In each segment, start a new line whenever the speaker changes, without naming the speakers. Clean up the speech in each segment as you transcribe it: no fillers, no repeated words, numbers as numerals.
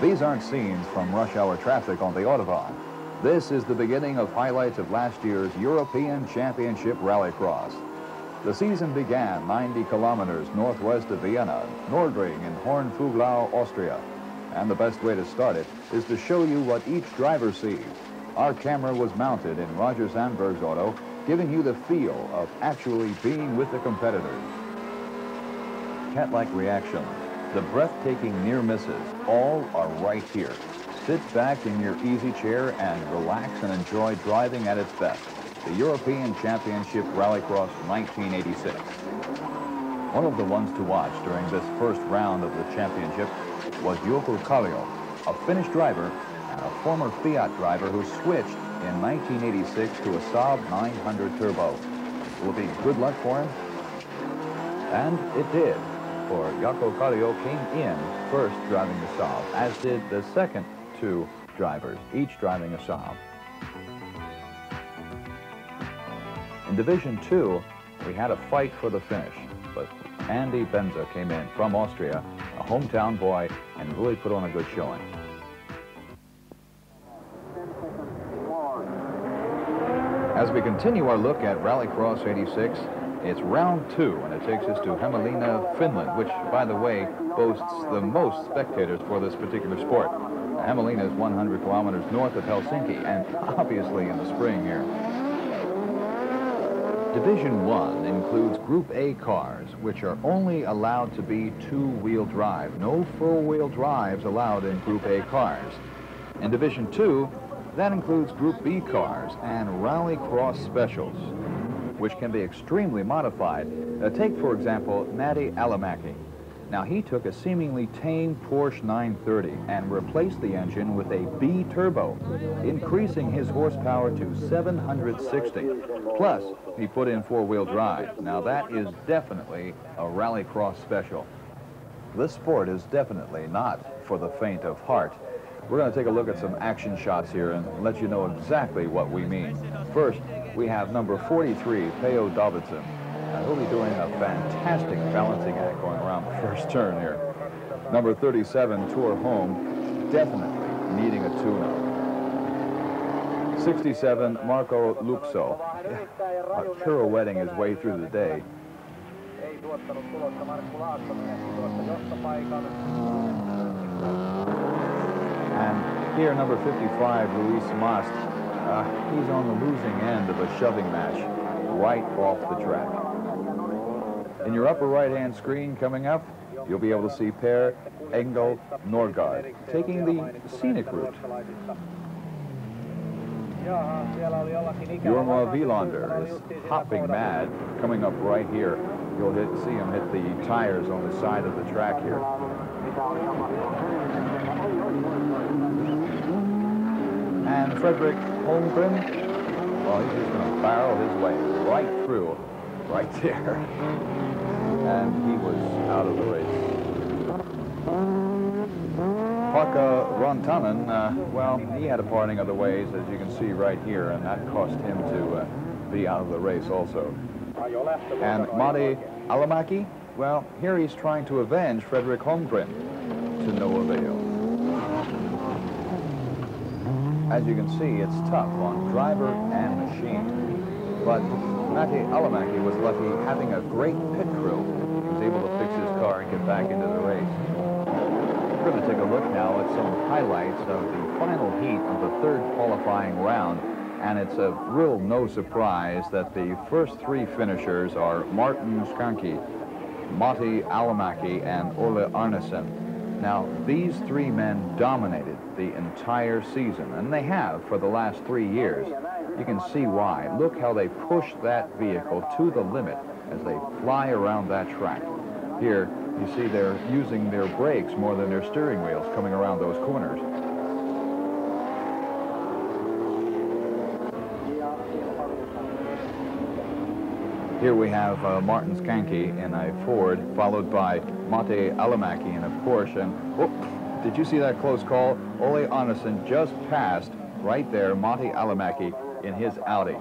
These aren't scenes from rush hour traffic on the Autobahn. This is the beginning of highlights of last year's European Championship Rallycross. The season began 90 kilometers northwest of Vienna, Nordring in Hohenfuglau, Austria. And the best way to start it is to show you what each driver sees. Our camera was mounted in Roger Sandberg's auto, giving you the feel of actually being with the competitors. Cat-like reactions, the breathtaking near misses, all are right here. Sit back in your easy chair and relax and enjoy driving at its best. The European Championship Rallycross 1986. One of the ones to watch during this first round of the championship was Jouko Kallio, a Finnish driver and a former Fiat driver who switched in 1986 to a Saab 900 Turbo. Will it be good luck for him? And it did, for Jouko Kallio came in first driving the Saab, as did the second two drivers, each driving a Saab. In Division 2, we had a fight for the finish, but Andy Benza came in from Austria, a hometown boy, and really put on a good showing. As we continue our look at Rallycross 86, it's round 2, and it takes us to Hämeenlinna, Finland, which, by the way, boasts the most spectators for this particular sport. Hämeenlinna is 100 kilometers north of Helsinki, and obviously in the spring here. Division 1 includes Group A cars, which are only allowed to be two-wheel drive. No four-wheel drives allowed in Group A cars. In Division 2, that includes Group B cars and Rallycross specials, which can be extremely modified. Take, for example, Matti Alamäki. Now, he took a seemingly tame Porsche 930 and replaced the engine with a B turbo, increasing his horsepower to 760. Plus, he put in four-wheel drive. Now, that is definitely a Rallycross special. This sport is definitely not for the faint of heart. We're going to take a look at some action shots here and let you know exactly what we mean. First, we have number 43, P.O. Davidson. He'll be doing a fantastic balancing act going around the first turn here. Number 37, Tour Home, definitely needing a tune-up. 67, Marco Luxo, pirouetting his way through the day. And here, number 55, Luis Mast. He's on the losing end of a shoving match right off the track. In your upper right-hand screen coming up, you'll be able to see Per Engel Norgard taking the scenic route. Jorma Wielander is hopping mad coming up right here. You'll see him hit the tires on the side of the track here. And Fredrik Holmgren, well, he's just going to barrel his way right through, right there. And he was out of the race. Pekka Rantanen, well, he had a parting of the ways, as you can see right here, and that cost him to be out of the race also. And Matti Alamäki, well, here he's trying to avenge Fredrik Holmgren to no avail. As you can see, it's tough on driver and machine. But Matti Alamäki was lucky having a great pit crew. He was able to fix his car and get back into the race. We're going to take a look now at some highlights of the final heat of the third qualifying round. And it's a real no surprise that the first three finishers are Martin Skanke, Matti Alamäki, and Ole Arnesen. Now, these three men dominated the entire season, and they have for the last 3 years. You can see why. Look how they push that vehicle to the limit as they fly around that track. Here, you see they're using their brakes more than their steering wheels coming around those corners. Here we have Martin Skanke in a Ford, followed by Matti Alamäki in a Porsche. And whoop, did you see that close call? Ole Arnesen just passed right there Matti Alamäki in his Audi.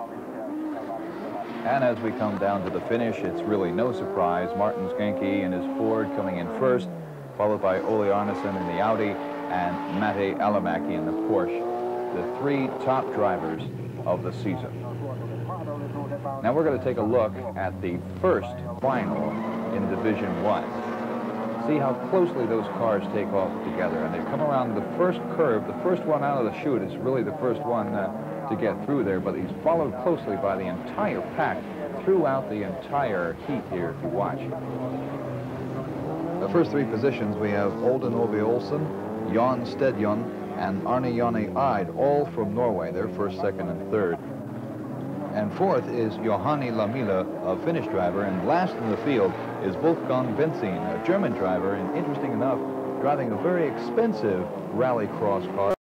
And as we come down to the finish, it's really no surprise. Martin Skanke in his Ford coming in first, followed by Ole Arnesen in the Audi, and Mate Alamaki in the Porsche, the three top drivers of the season. Now we're going to take a look at the first final in Division 1. See how closely those cars take off together, and they come around the first curve. The first one out of the chute is really the first one to get through there, but he's followed closely by the entire pack throughout the entire heat here, if you watch. The first three positions, we have Olden Ove Olsen, Jan Stedjon, and Arne Janne Eid, all from Norway. They're first, second, and third. And fourth is Johanni Lamila, a Finnish driver, and last in the field is Wolfgang Benzin, a German driver, and interesting enough, driving a very expensive rallycross car.